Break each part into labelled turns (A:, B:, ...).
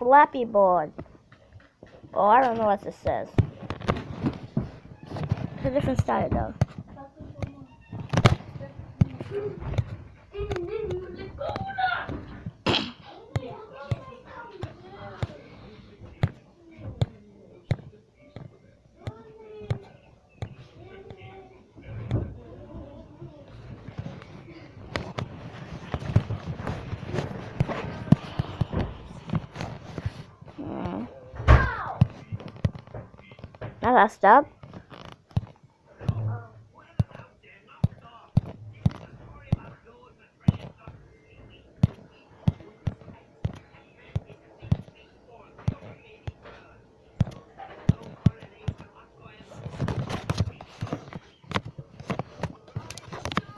A: Floppy board. Oh, I don't know what this says. It's a different style though. Now that's stop.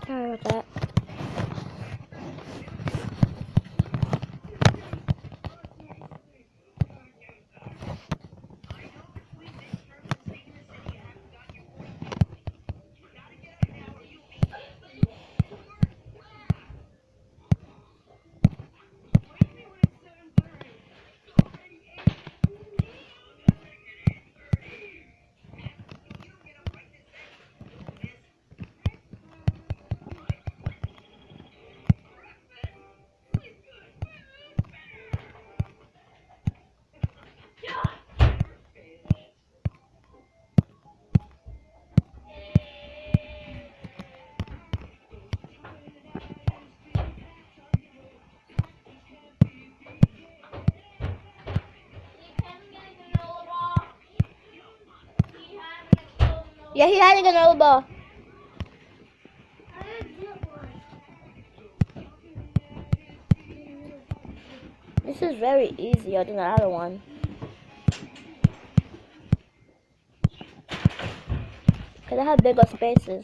A: Sorry about that. Yeah, he had a granola bar. This is very easier than the other one. Because I have bigger spaces.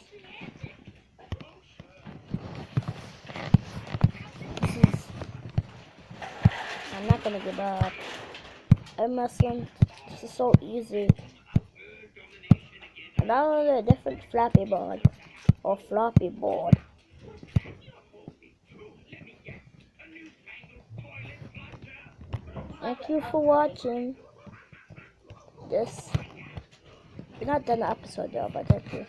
A: I'm not gonna give up. Muslim, this is so easy. Now a different Floppy board or floppy board. Thank you for watching this. We're not done the episode though, but thank you.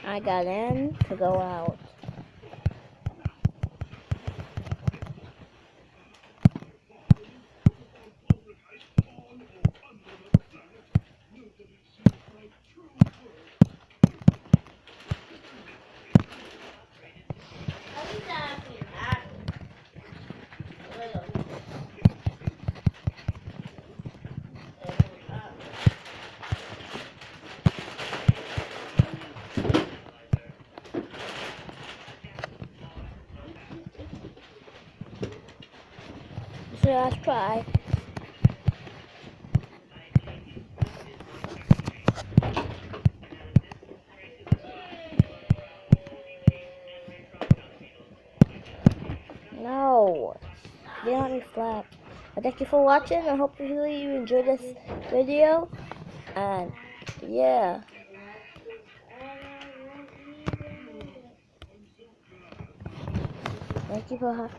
A: I got in to go out. So let's try. No, they don't reflect. But thank you for watching. I hope you enjoyed this video. And yeah. Thank you for